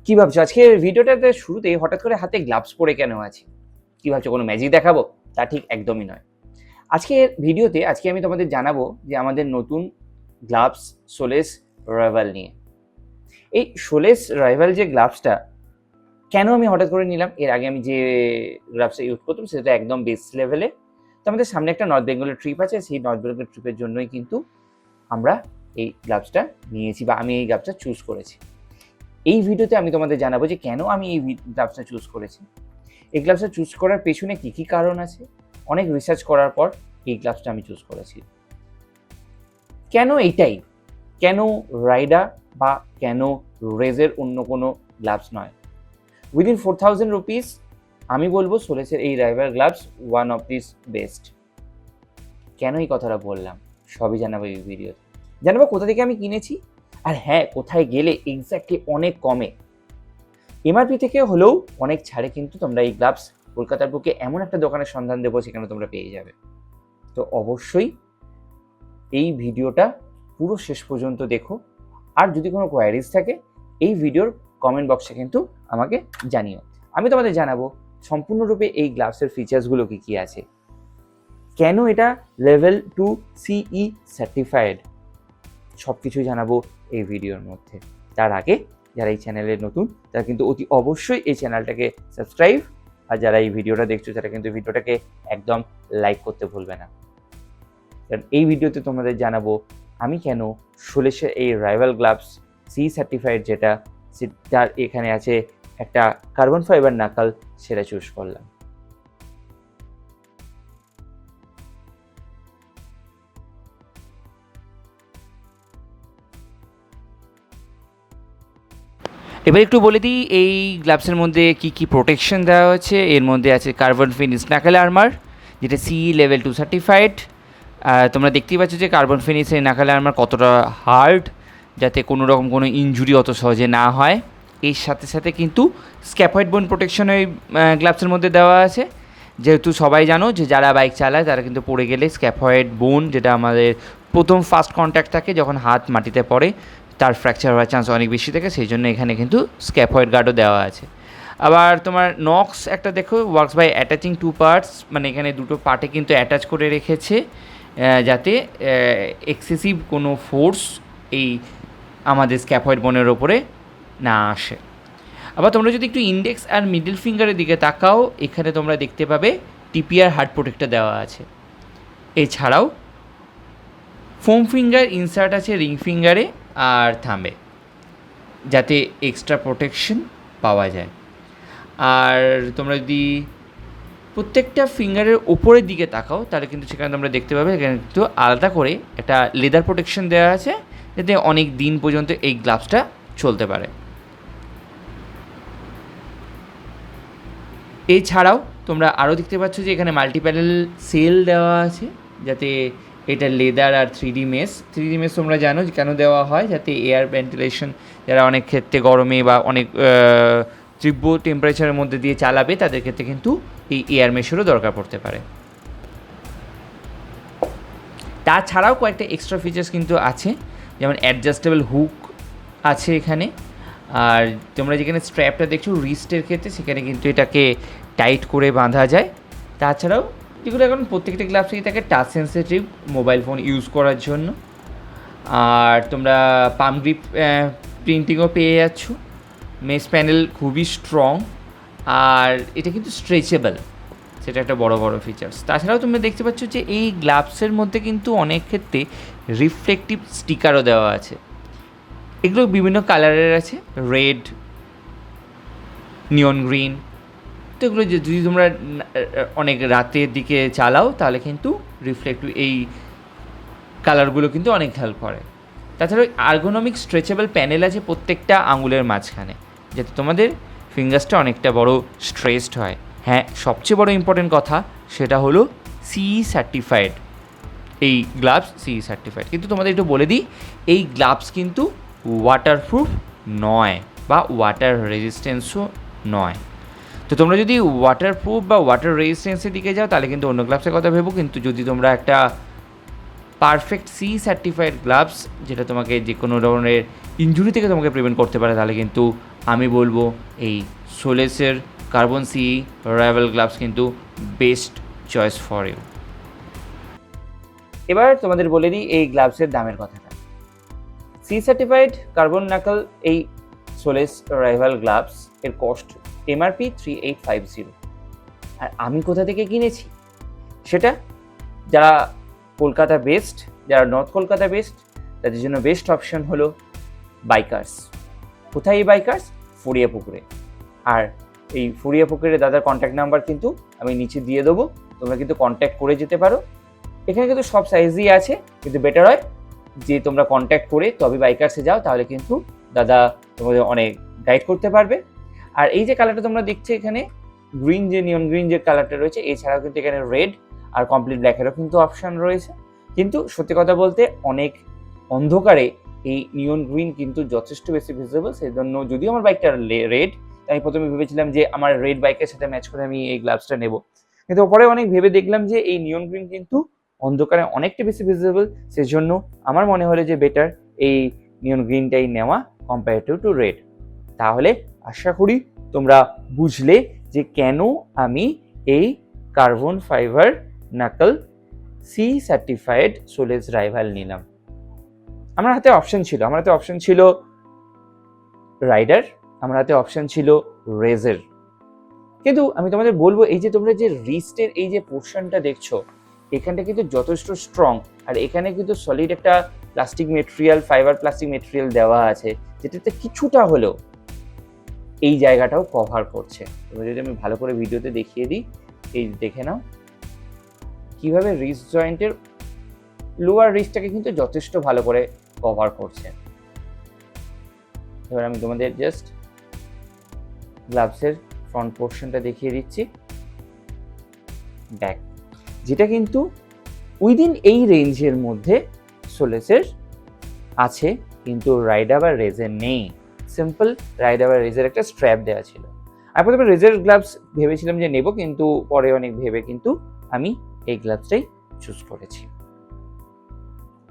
কি ভাবছো আজকে ভিডিওটাতে শুরুতেই হঠাৎ করে হাতে গ্লাভস পরে কেন আছি? কি ভাবছো কোনো ম্যাজিক দেখাবো? তা ঠিক একদমই নয়। আজকের ভিডিওতে আজকে আমি তোমাদের জানাবো যে আমাদের নতুন গ্লাভস সোলেস রাইভাল নিয়ে। এই সোলেস রাইভাল যে গ্লাভসটা কেন আমি হঠাৎ করে নিলাম, এর আগে আমি যে গ্লাভসটা ইউজ করতাম সেটা একদম বেস লেভেলে। তো আমাদের সামনে একটা নর্থ বেঙ্গলের ট্রিপ আছে, সেই নর্থ বেঙ্গলের ট্রিপের জন্যই কিন্তু আমরা এই গ্লাভসটা নিয়েছি বা আমি এই গ্লাভসটা চুজ করেছি। এই ভিডিওতে আমি তোমাদের জানাবো যে কেন আমি এই গ্লাভসটা চুজ করেছি, এই গ্লাভসটা চুজ করার পেছনে কী কী কারণ আছে, অনেক রিসার্চ করার পর এই গ্লাভসটা আমি চুজ করেছি। কেন এইটাই, কেন রাইডা বা কেন রেজের অন্য কোনো গ্লাভস নয়। উইদিন 4000 রুপিস আমি বলবো সোলেসের এই rival gloves one of this best. কেন এই কথাটা বললাম সবই জানাবো এই ভিডিওতে। জানাবো কোথা থেকে আমি কিনেছি, আর হ্যাঁ কোথায় গেলে এক্স্যাক্টলি অনেক কমে এমআরপি থেকে হলেও অনেক ছাড়ে কিন্তু তোমরা এই গ্লাভস কলকাতার বুকে এমন একটা দোকানের সন্ধান দেবো সেখানে তোমরা পেয়ে যাবে। তো অবশ্যই এই ভিডিওটা পুরো শেষ পর্যন্ত দেখো, আর যদি কোনো কোয়ারিজ থাকে এই ভিডিওর কমেন্ট বক্সে কিন্তু আমাকে জানিও। আমি তোমাদের জানাবো সম্পূর্ণরূপে এই গ্লাভসের ফিচার্সগুলো কী কী আছে, কেন এটা লেভেল 2 CE সার্টিফাইড, সব কিছু জানাবো এই ভিডিওর মধ্যে। তার আগে যারা এই চ্যানেলে নতুন তারা কিন্তু অতি অবশ্যই এই চ্যানেলটাকে সাবস্ক্রাইব, আর যারা এই ভিডিওটা দেখছো তারা কিন্তু ভিডিওটাকে একদম লাইক করতে ভুলবে না। কারণ এই ভিডিওতে তোমাদের জানাবো আমি কেন সোলেসের এই রাইভাল গ্লাভস CE সার্টিফাইড যেটার এখানে আছে একটা কার্বন ফাইবার নাকাল, সেটা চুজ করলাম। এবার একটু বলে দিই এই গ্লাভসের মধ্যে কি কি প্রোটেকশন দেওয়া হয়েছে। এর মধ্যে আছে কার্বন ফিনিশ নাকেল আর্মার, যেটা CE লেভেল 2 সার্টিফাইড। তোমরা দেখতেই পাচ্ছ যে কার্বন ফিনিশের নাকেল আর্মার কতটা হার্ড, যাতে কোনো রকম কোনো ইনজুরি অত সহজে না হয়। এর সাথে সাথে কিন্তু স্ক্যাফয়েড বোন প্রোটেকশন ওই গ্লাভসের মধ্যে দেওয়া আছে। যেহেতু সবাই জানো যে যারা বাইক চালায় তারা কিন্তু পড়ে গেলে স্ক্যাফয়েড বোন, যেটা আমাদের প্রথম ফার্স্ট কন্ট্যাক্ট থাকে যখন হাত মাটিতে পড়ে, তার ফ্র্যাকচার হওয়ার চান্স অনেক বেশি থাকে, সেই জন্য এখানে কিন্তু স্ক্যাফয়েড গার্ডও দেওয়া আছে। আবার তোমার নক্স একটা দেখো, ওয়ার্কস বাই অ্যাটাচিং 2 পার্টস, মানে এখানে দুটো পার্টে কিন্তু অ্যাটাচ করে রেখেছে যাতে এক্সেসিভ কোনো ফোর্স এই আমাদের স্ক্যাফয়েড বোনের ওপরে না আসে। আবার তোমরা যদি একটু ইন্ডেক্স আর মিডল ফিঙ্গারের দিকে তাকাও, এখানে তোমরা দেখতে পাবে টিপিআর হার্ড প্রোটেক্টর দেওয়া আছে। এছাড়াও ফোম ফিঙ্গার ইনসার্ট আছে রিং ফিঙ্গারে আর থাম্বে, যাতে এক্সট্রা প্রোটেকশন পাওয়া যায়। আর তোমরা যদি প্রত্যেকটা ফিঙ্গারের ওপরের দিকে তাকাও তাহলে কিন্তু সেখানে তোমরা দেখতে পাবে এখানে কিন্তু আলাদা করে একটা লেদার প্রোটেকশন দেওয়া আছে, যাতে অনেক দিন পর্যন্ত এই গ্লাভসটা চলতে পারে। এছাড়াও তোমরা আরও দেখতে পাচ্ছ যে এখানে মাল্টিপ্যানেল সেল দেওয়া আছে, যাতে এটা লেদার আর 3D মেশ তোমরা জানো যে কেন দেওয়া হয়, যাতে এয়ার ভেন্টিলেশন, যারা অনেক ক্ষেত্রে গরমে বা অনেক তীব্র টেম্পারেচারের মধ্যে দিয়ে চালাবে তাদের ক্ষেত্রে কিন্তু এই এয়ার মেশেরও দরকার পড়তে পারে। তাছাড়াও কয়েকটা এক্সট্রা ফিচার্স কিন্তু আছে, যেমন অ্যাডজাস্টেবল হুক আছে এখানে। আর তোমরা যেখানে স্ট্র্যাপটা দেখছো রিস্টের ক্ষেত্রে, সেখানে কিন্তু এটাকে টাইট করে বাঁধা যায়। তাছাড়াও যেগুলো এখন প্রত্যেকটা গ্লাভসেই থাকে touch sensitive mobile phone use করার জন্য। আর তোমরা পাম গ্রিপ প্রিন্টিংও পেয়ে যাচ্ছ। মেশ প্যানেল খুবই স্ট্রং, আর এটা কিন্তু স্ট্রেচেবল, সেটা একটা বড় ফিচার্স। তাছাড়াও তোমরা দেখতে পাচ্ছ যে এই গ্লাভসের মধ্যে কিন্তু অনেক ক্ষেত্রে রিফ্লেকটিভ স্টিকারও দেওয়া আছে। এগুলো বিভিন্ন কালারের আছে, রেড, নিয়ন গ্রিন। তো এগুলো যদি তোমরা অনেক রাতের দিকে চালাও তাহলে কিন্তু রিফ্লেক্টিভ এই কালারগুলো কিন্তু অনেক হেল্প করে। তাছাড়া আর্গোনমিক স্ট্রেচেবল প্যানেল আছে প্রত্যেকটা আঙুলের মাঝখানে, যাতে তোমাদের ফিঙ্গার্সটা অনেকটা বড় স্ট্রেচড হয়। হ্যাঁ, সবচেয়ে বড় ইম্পর্টেন্ট কথা সেটা হলো CE সার্টিফাইড এই গ্লাভস, CE সার্টিফাইড। কিন্তু তোমাদের একটু বলে দিই, এই গ্লাভস কিন্তু ওয়াটারপ্রুফ নয় বা ওয়াটার রেজিস্ট্যান্সও নয়। তো তোমরা যদি ওয়াটারপ্রুফ বা ওয়াটার রেজিস্ট্যান্সের দিকে যাও তাহলে কিন্তু অন্য গ্লাভসের কথা ভেবো, কিন্তু যদি তোমরা একটা পারফেক্ট CE সার্টিফাইড গ্লাভস, যেটা তোমাকে যে কোনো ধরনের ইনজুরি থেকে তোমাকে প্রিভেন্ট করতে পারে, তাহলে কিন্তু আমি বলবো এই সোলেসের কার্বন সি রাইভাল গ্লাভস কিন্তু বেস্ট চয়েস ফর ইউ। এবার তোমাদের বলে দিই এই গ্লাভসের দামের কথাটা। সি সার্টিফাইড কার্বন নাকল এই সোলেস রাইভাল গ্লাভস এর কস্ট এমআরপি 3850। আর আমি কোথা থেকে কিনেছি সেটা, যারা কলকাতা বেস্ট, যারা নর্থ কলকাতা বেস্ট, তাদের জন্য বেস্ট অপশন হলো বাইকার্স। কোথায় এই বাইকার্স? ফুরিয়াপুকুরে। আর এই ফুরিয়াপুকুরে দাদার কন্ট্যাক্ট নাম্বার কিন্তু আমি নিচে দিয়ে দেবো, তোমরা কিন্তু কন্ট্যাক্ট করে যেতে পারো। এখানে কিন্তু সব সাইজই আছে, কিন্তু বেটার হয় যে তোমরা কন্ট্যাক্ট করে তবে বাইকার্সে যাও, তাহলে কিন্তু দাদা তোমাদের অনেক গাইড করতে পারবে। আর এই যে কালারটা তোমরা দেখছো এখানে গ্রিন, যে নিয়ন গ্রিন যে কালারটা রয়েছে, এছাড়াও কিন্তু এখানে রেড আর কমপ্লিট ব্ল্যাকেরও কিন্তু অপশন রয়েছে। কিন্তু সত্যি কথা বলতে অনেক অন্ধকারে এই নিয়ন গ্রিন কিন্তু যথেষ্ট বেশি ভিজিবল, সেই জন্য যদিও আমার বাইকটা রেড, আমি প্রথমে ভেবেছিলাম যে আমার রেড বাইকের সাথে ম্যাচ করে আমি এই গ্লাভসটা নেব, কিন্তু পরে অনেক ভেবে দেখলাম যে এই নিয়ন গ্রিন কিন্তু অন্ধকারে অনেকটা বেশি ভিজিবল, সেজন্য আমার মনে হলো যে বেটার এই নিয়ন গ্রিনটাই নেওয়া কম্পারেটিভ টু রেড। তাহলে আশা করি তোমরা বুঝলে যে কেন আমি এই carbon fiber knuckle C certified Solace Rival নিলাম। আমার হাতে অপশন ছিল রাইডার, আমার হাতে অপশন ছিল রেজের। কিন্তু আমি তোমাদের বলবো, এই যে তোমরা যে রিস্টের এই যে পোর্শনটা দেখছো, এখানটা কিন্তু যথেষ্ট স্ট্রং, আর এখানে কিন্তু সলিড একটা plastic material, fibre plastic material দেওয়া আছে, যেটাতে কিছুটা হলেও এই জায়গাটাও কভার করছে। এবার যদি আমি ভালো করে ভিডিওতে দেখিয়ে দিই, এই দেখে নাও কিভাবে রিস্ট জয়েন্টের লোয়ার রিস্টটাকে কিন্তু যথেষ্ট ভালো করে কভার করছে। এবার আমি তোমাদের জাস্ট গ্লাভসের ফ্রন্ট পোর্শনটা দেখিয়ে দিচ্ছি, ব্যাক, যেটা কিন্তু উইদিন এই রেঞ্জের মধ্যে সোলেসের আছে, কিন্তু রাইডার বা রেজের নেই। সিম্পল রাইডার বা রেজের একটা স্ট্র্যাপ দেওয়া ছিল। আর প্রথমে রেজের গ্লাভস ভেবেছিলাম যে নেব, কিন্তু পরে অনেক ভেবে কিন্তু আমি এই গ্লাভসটাই চুজ করেছি।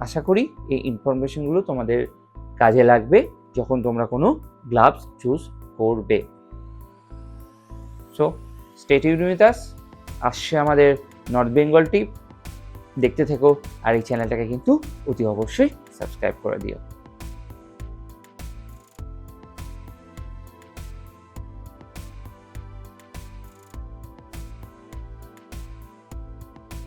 আশা করি এই ইনফরমেশনগুলো তোমাদের কাজে লাগবে যখন তোমরা কোনো গ্লাভস চুজ করবে। So stay tuned with us, আসছে আমাদের নর্থ বেঙ্গল টিপ, দেখতে থেকো। আর এই চ্যানেলটাকে কিন্তু অতি অবশ্যই সাবস্ক্রাইব করে দিও।